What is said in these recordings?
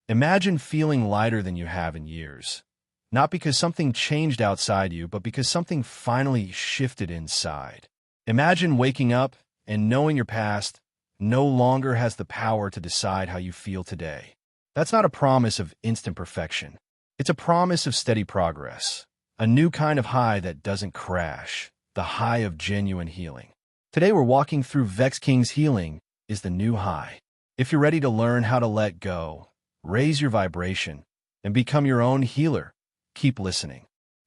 Imagine feeling lighter than you have in years. Not because something changed outside you, but because something finally shifted inside. Imagine waking up and knowing your past no longer has the power to decide how you feel today. That's not a promise of instant perfection. It's a promise of steady progress, a new kind of high that doesn't crash, the high of genuine healing. Today we're walking through Vex King's Healing is the New High. If you're ready to learn how to let go, raise your vibration, and become your own healer, keep listening.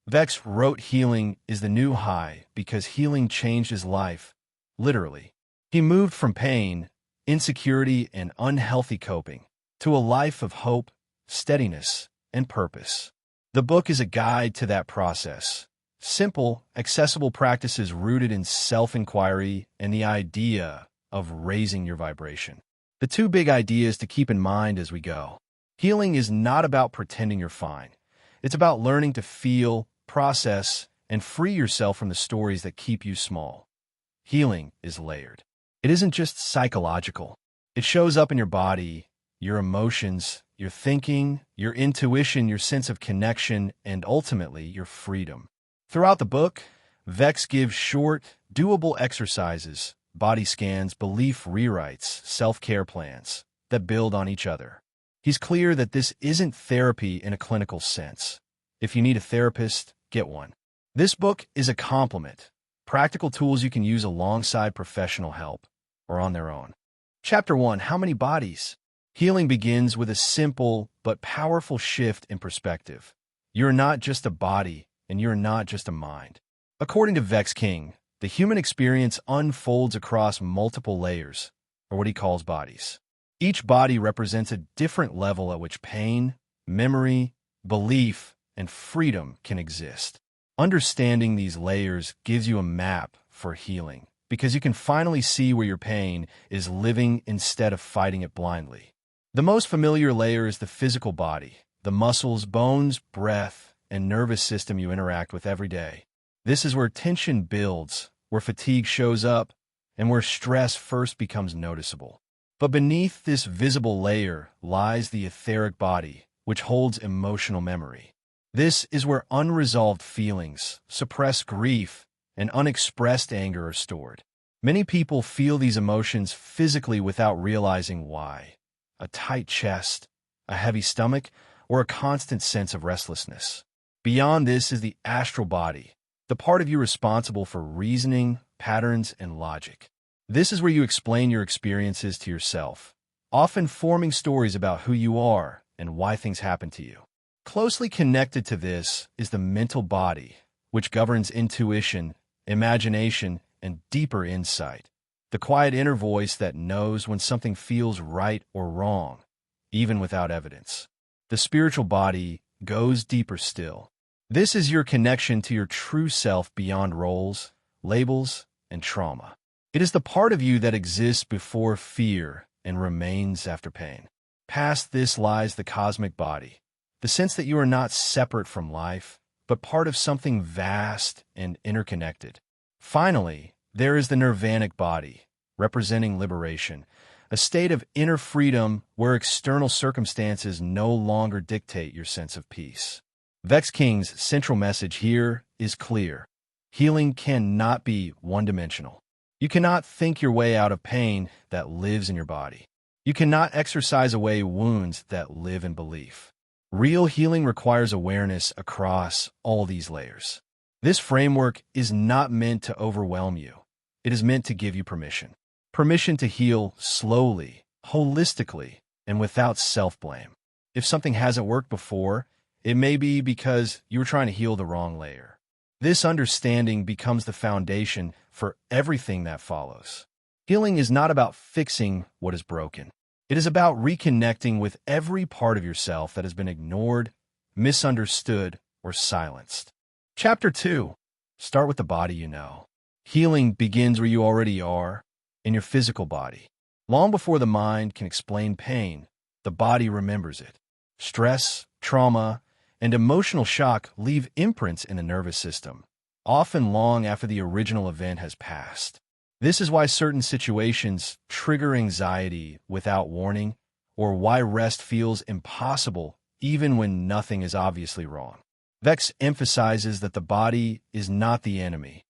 Vex wrote healing is the new high because healing changed his life, literally. He moved from pain, insecurity, and unhealthy coping to a life of hope, steadiness, and purpose. The book is a guide to that process. Simple, accessible practices rooted in self-inquiry and the idea of raising your vibration. The two big ideas to keep in mind as we go. Healing is not about pretending you're fine. It's about learning to feel, process, and free yourself from the stories that keep you small. Healing is layered. It isn't just psychological. It shows up in your body, your emotions, your thinking, your intuition, your sense of connection, and ultimately your freedom. Throughout the book, Vex gives short, doable exercises, body scans, belief rewrites, self-care plans that build on each other. He's clear that this isn't therapy in a clinical sense. If you need a therapist, get one. This book is a complement, practical tools you can use alongside professional help or on their own. Chapter 1, How Many Bodies? Healing begins with a simple but powerful shift in perspective. You're not just a body, and you're not just a mind. According to Vex King, the human experience unfolds across multiple layers, or what he calls bodies. Each body represents a different level at which pain, memory, belief, and freedom can exist. Understanding these layers gives you a map for healing, because you can finally see where your pain is living instead of fighting it blindly. The most familiar layer is the physical body, the muscles, bones, breath, and nervous system you interact with every day. This is where tension builds, where fatigue shows up, and where stress first becomes noticeable. But beneath this visible layer lies the etheric body, which holds emotional memory. This is where unresolved feelings, suppressed grief, and unexpressed anger are stored. Many people feel these emotions physically without realizing why. A tight chest, a heavy stomach, or a constant sense of restlessness. Beyond this is the astral body, the part of you responsible for reasoning, patterns, and logic. This is where you explain your experiences to yourself, often forming stories about who you are and why things happen to you. Closely connected to this is the mental body, which governs intuition, imagination, and deeper insight. The quiet inner voice that knows when something feels right or wrong, even without evidence. The spiritual body goes deeper still. This is your connection to your true self beyond roles, labels, and trauma. It is the part of you that exists before fear and remains after pain. Past this lies the cosmic body, the sense that you are not separate from life, but part of something vast and interconnected. Finally, there is the nirvanic body, representing liberation, a state of inner freedom where external circumstances no longer dictate your sense of peace. Vex King's central message here is clear. Healing cannot be one-dimensional. You cannot think your way out of pain that lives in your body. You cannot exercise away wounds that live in belief. Real healing requires awareness across all these layers. This framework is not meant to overwhelm you. It is meant to give you permission. Permission to heal slowly, holistically, and without self-blame. If something hasn't worked before, it may be because you were trying to heal the wrong layer. This understanding becomes the foundation for everything that follows. Healing is not about fixing what is broken. It is about reconnecting with every part of yourself that has been ignored, misunderstood, or silenced. Chapter 2. Start with the body you know. Healing begins where you already are, in your physical body. Long before the mind can explain pain, the body remembers it. Stress, trauma, and emotional shock leave imprints in the nervous system, often long after the original event has passed. This is why certain situations trigger anxiety without warning or why rest feels impossible even when nothing is obviously wrong. Vex emphasizes that the body is not the enemy.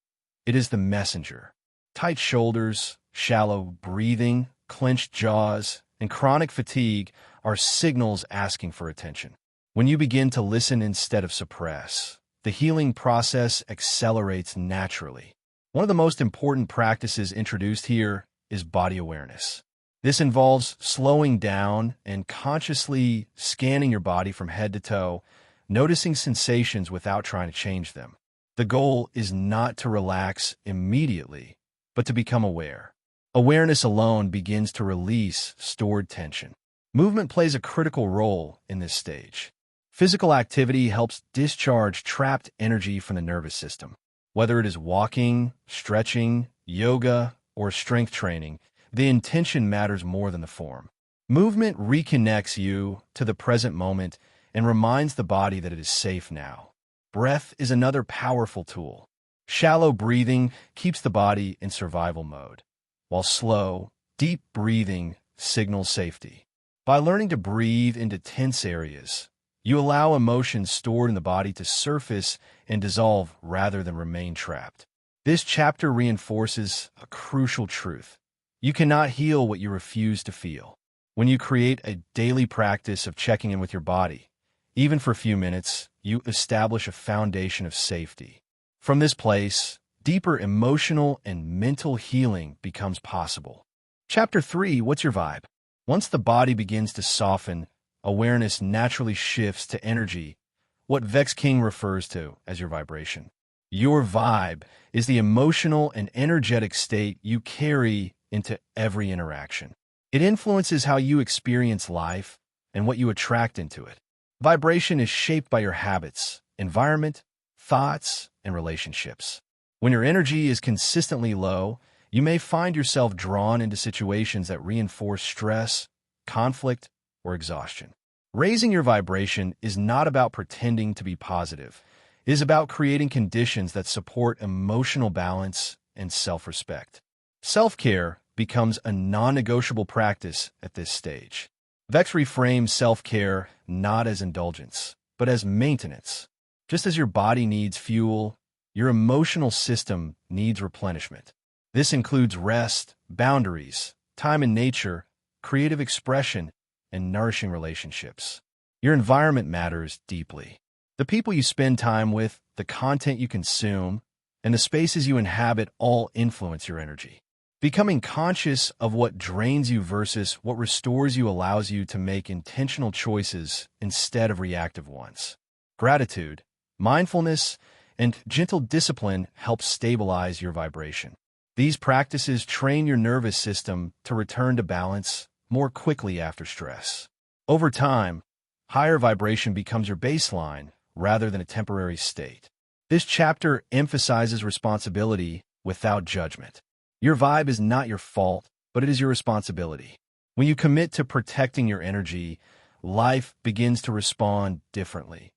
It is the messenger. Tight shoulders, shallow breathing, clenched jaws, and chronic fatigue are signals asking for attention. When you begin to listen instead of suppress, the healing process accelerates naturally. One of the most important practices introduced here is body awareness. This involves slowing down and consciously scanning your body from head to toe, noticing sensations without trying to change them. The goal is not to relax immediately, but to become aware. Awareness alone begins to release stored tension. Movement plays a critical role in this stage. Physical activity helps discharge trapped energy from the nervous system. Whether it is walking, stretching, yoga, or strength training, the intention matters more than the form. Movement reconnects you to the present moment and reminds the body that it is safe now. Breath is another powerful tool. Shallow breathing keeps the body in survival mode, while slow, deep breathing signals safety. By learning to breathe into tense areas, you allow emotions stored in the body to surface and dissolve rather than remain trapped. This chapter reinforces a crucial truth. You cannot heal what you refuse to feel. When you create a daily practice of checking in with your body, even for a few minutes, you establish a foundation of safety. From this place, deeper emotional and mental healing becomes possible. Chapter 3, What's Your Vibe? Once the body begins to soften, awareness naturally shifts to energy, what Vex King refers to as your vibration. Your vibe is the emotional and energetic state you carry into every interaction. It influences how you experience life and what you attract into it. Vibration is shaped by your habits, environment, thoughts, and relationships. When your energy is consistently low, you may find yourself drawn into situations that reinforce stress, conflict, or exhaustion. Raising your vibration is not about pretending to be positive. It is about creating conditions that support emotional balance and self-respect. Self-care becomes a non-negotiable practice at this stage. Vex reframes self-care not as indulgence, but as maintenance. Just as your body needs fuel, your emotional system needs replenishment. This includes rest, boundaries, time in nature, creative expression, and nourishing relationships. Your environment matters deeply. The people you spend time with, the content you consume, and the spaces you inhabit all influence your energy. Becoming conscious of what drains you versus what restores you allows you to make intentional choices instead of reactive ones. Gratitude, mindfulness, and gentle discipline help stabilize your vibration. These practices train your nervous system to return to balance more quickly after stress. Over time, higher vibration becomes your baseline rather than a temporary state. This chapter emphasizes responsibility without judgment. Your vibe is not your fault, but it is your responsibility. When you commit to protecting your energy, life begins to respond differently.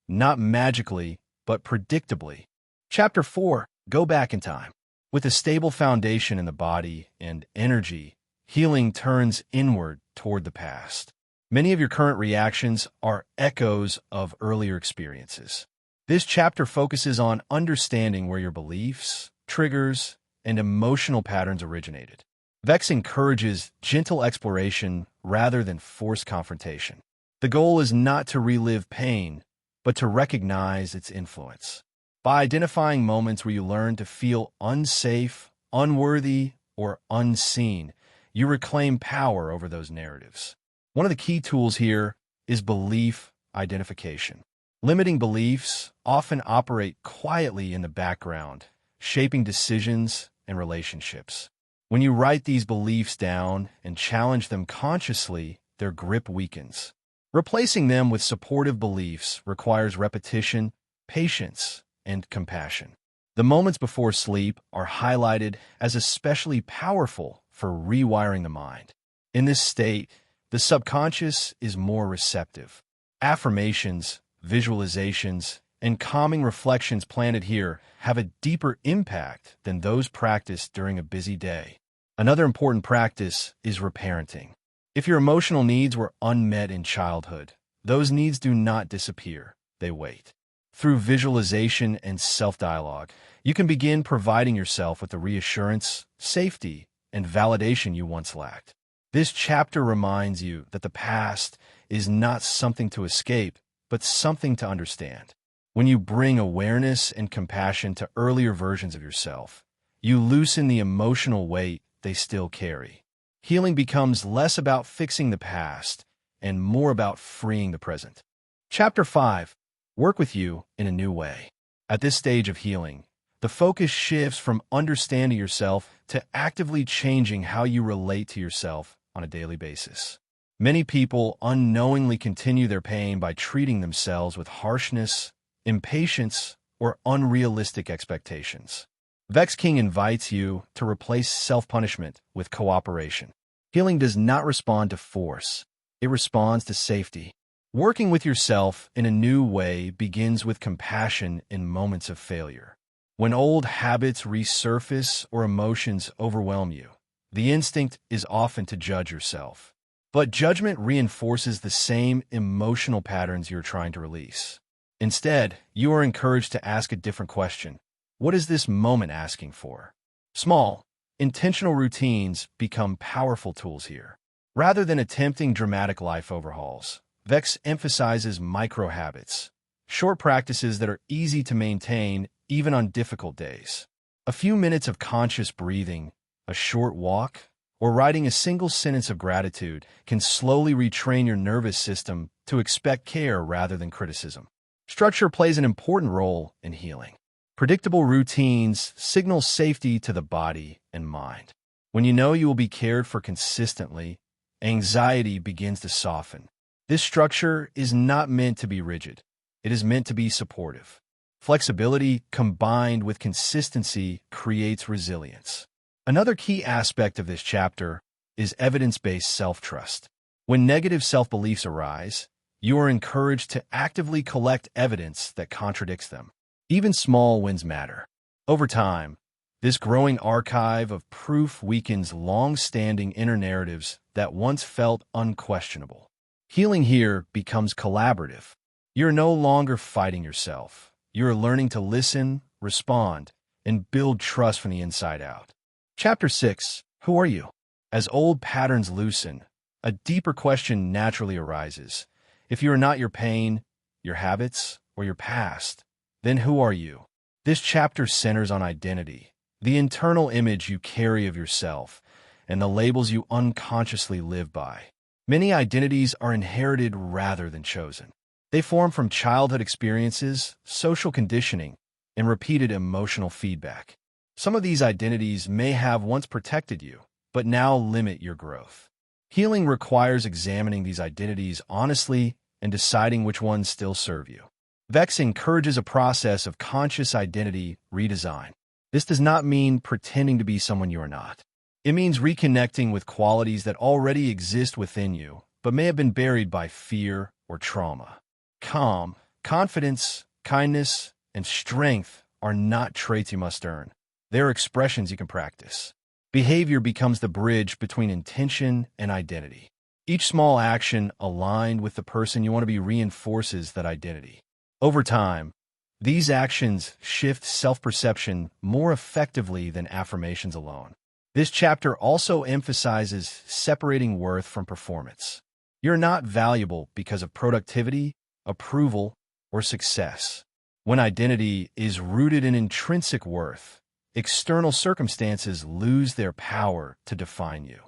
Not magically, but predictably. Chapter 4, Go Back in Time. With a stable foundation in the body and energy, healing turns inward toward the past. Many of your current reactions are echoes of earlier experiences. This chapter focuses on understanding where your beliefs, triggers, and emotional patterns originated. Vex encourages gentle exploration rather than forced confrontation. The goal is not to relive pain, but to recognize its influence. By identifying moments where you learn to feel unsafe, unworthy, or unseen, you reclaim power over those narratives. One of the key tools here is belief identification. Limiting beliefs often operate quietly in the background, shaping decisions and relationships. When you write these beliefs down and challenge them consciously, their grip weakens. Replacing them with supportive beliefs requires repetition, patience, and compassion. The moments before sleep are highlighted as especially powerful for rewiring the mind. In this state, the subconscious is more receptive. Affirmations, visualizations, and calming reflections planted here have a deeper impact than those practiced during a busy day. Another important practice is reparenting. If your emotional needs were unmet in childhood, those needs do not disappear, they wait. Through visualization and self-dialogue, you can begin providing yourself with the reassurance, safety, and validation you once lacked. This chapter reminds you that the past is not something to escape, but something to understand. When you bring awareness and compassion to earlier versions of yourself, you loosen the emotional weight they still carry. Healing becomes less about fixing the past and more about freeing the present. Chapter 5. Work with you in a new way. At this stage of healing, the focus shifts from understanding yourself to actively changing how you relate to yourself on a daily basis. Many people unknowingly continue their pain by treating themselves with harshness, impatience, or unrealistic expectations. Vex King invites you to replace self-punishment with cooperation. Healing does not respond to force. It responds to safety. Working with yourself in a new way begins with compassion in moments of failure. When old habits resurface or emotions overwhelm you, the instinct is often to judge yourself. But judgment reinforces the same emotional patterns you're trying to release. Instead, you are encouraged to ask a different question. What is this moment asking for? Small, intentional routines become powerful tools here. Rather than attempting dramatic life overhauls, Vex emphasizes micro-habits, short practices that are easy to maintain even on difficult days. A few minutes of conscious breathing, a short walk, or writing a single sentence of gratitude can slowly retrain your nervous system to expect care rather than criticism. Structure plays an important role in healing. Predictable routines signal safety to the body and mind. When you know you will be cared for consistently, anxiety begins to soften. This structure is not meant to be rigid. It is meant to be supportive. Flexibility combined with consistency creates resilience. Another key aspect of this chapter is evidence-based self-trust. When negative self-beliefs arise, you are encouraged to actively collect evidence that contradicts them. Even small wins matter. Over time, this growing archive of proof weakens long-standing inner narratives that once felt unquestionable. Healing here becomes collaborative. You're no longer fighting yourself. You're learning to listen, respond, and build trust from the inside out. Chapter 6. Who are you? As old patterns loosen, a deeper question naturally arises. If you are not your pain, your habits, or your past, then who are you? This chapter centers on identity, the internal image you carry of yourself, and the labels you unconsciously live by. Many identities are inherited rather than chosen. They form from childhood experiences, social conditioning, and repeated emotional feedback. Some of these identities may have once protected you, but now limit your growth. Healing requires examining these identities honestly and deciding which ones still serve you. Vex encourages a process of conscious identity redesign. This does not mean pretending to be someone you are not. It means reconnecting with qualities that already exist within you, but may have been buried by fear or trauma. Calm, confidence, kindness, and strength are not traits you must earn. They are expressions you can practice. Behavior becomes the bridge between intention and identity. Each small action aligned with the person you want to be reinforces that identity. Over time, these actions shift self-perception more effectively than affirmations alone. This chapter also emphasizes separating worth from performance. You're not valuable because of productivity, approval, or success. When identity is rooted in intrinsic worth, external circumstances lose their power to define you.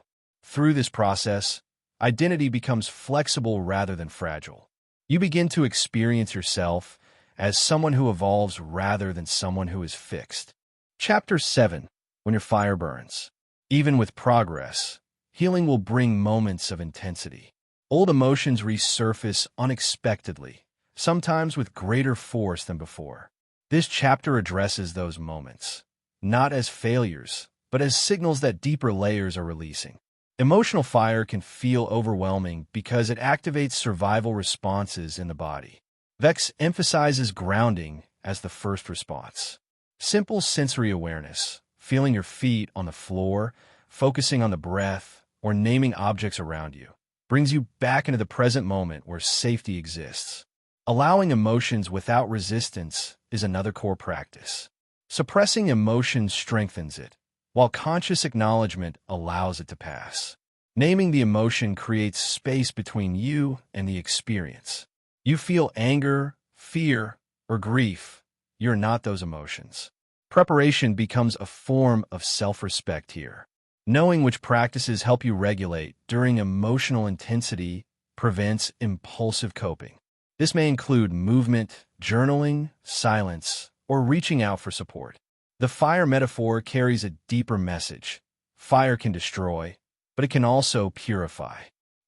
Through this process, identity becomes flexible rather than fragile. You begin to experience yourself as someone who evolves rather than someone who is fixed. Chapter 7. When your fire burns. Even with progress, healing will bring moments of intensity. Old emotions resurface unexpectedly, sometimes with greater force than before. This chapter addresses those moments, not as failures, but as signals that deeper layers are releasing. Emotional fire can feel overwhelming because it activates survival responses in the body. Vex emphasizes grounding as the first response. Simple sensory awareness, feeling your feet on the floor, focusing on the breath, or naming objects around you brings you back into the present moment where safety exists. Allowing emotions without resistance is another core practice. Suppressing emotion strengthens it, while conscious acknowledgement allows it to pass. Naming the emotion creates space between you and the experience. You feel anger, fear, or grief. You're not those emotions. Preparation becomes a form of self-respect here. Knowing which practices help you regulate during emotional intensity prevents impulsive coping. This may include movement, journaling, silence, or reaching out for support. The fire metaphor carries a deeper message. Fire can destroy, but it can also purify.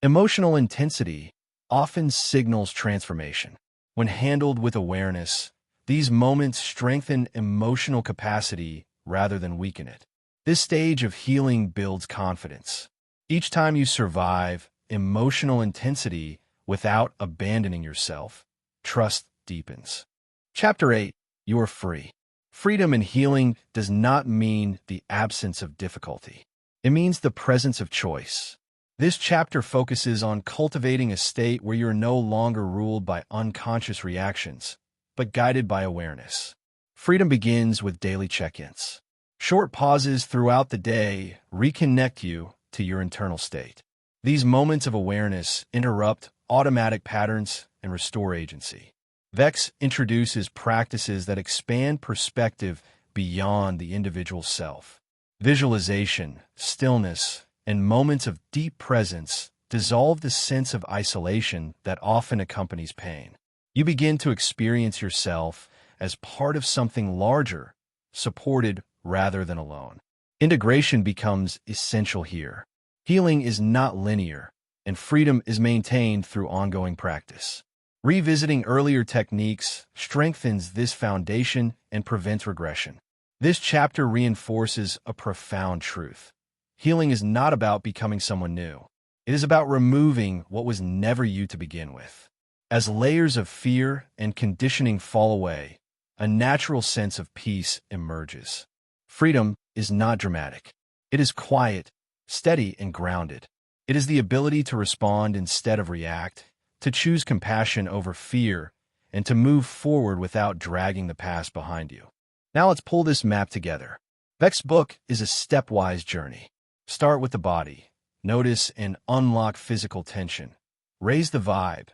Emotional intensity often signals transformation. When handled with awareness, these moments strengthen emotional capacity rather than weaken it. This stage of healing builds confidence. Each time you survive emotional intensity without abandoning yourself, trust deepens. Chapter 8. You are free. Freedom in healing does not mean the absence of difficulty. It means the presence of choice. This chapter focuses on cultivating a state where you're no longer ruled by unconscious reactions, but guided by awareness. Freedom begins with daily check-ins. Short pauses throughout the day reconnect you to your internal state. These moments of awareness interrupt automatic patterns and restore agency. Vex introduces practices that expand perspective beyond the individual self. Visualization, stillness, and moments of deep presence dissolve the sense of isolation that often accompanies pain. You begin to experience yourself as part of something larger, supported rather than alone. Integration becomes essential here. Healing is not linear, and freedom is maintained through ongoing practice. Revisiting earlier techniques strengthens this foundation and prevents regression. This chapter reinforces a profound truth. Healing is not about becoming someone new. It is about removing what was never you to begin with. As layers of fear and conditioning fall away, a natural sense of peace emerges. Freedom is not dramatic. It is quiet, steady, and grounded. It is the ability to respond instead of react, to choose compassion over fear, and to move forward without dragging the past behind you. Now let's pull this map together. Vex's book is a stepwise journey. Start with the body. Notice and unlock physical tension. Raise the vibe.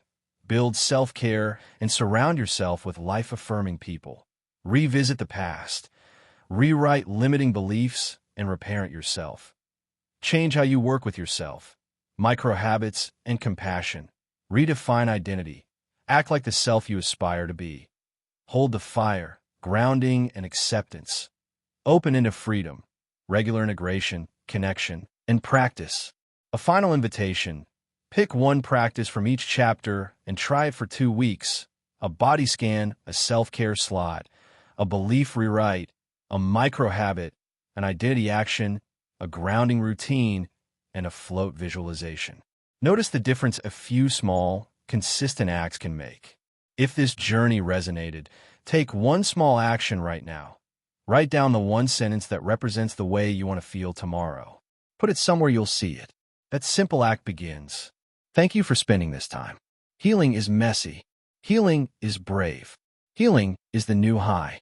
Build self-care and surround yourself with life-affirming people. Revisit the past. Rewrite limiting beliefs and reparent yourself. Change how you work with yourself. Micro-habits and compassion. Redefine identity. Act like the self you aspire to be. Hold the fire. Grounding and acceptance. Open into freedom. Regular integration, connection, and practice. A final invitation. Pick one practice from each chapter and try it for 2 weeks. A body scan, a self-care slot, a belief rewrite, a micro-habit, an identity action, a grounding routine, and a float visualization. Notice the difference a few small, consistent acts can make. If this journey resonated, take one small action right now. Write down the one sentence that represents the way you want to feel tomorrow. Put it somewhere you'll see it. That simple act begins. Thank you for spending this time. Healing is messy. Healing is brave. Healing is the new high.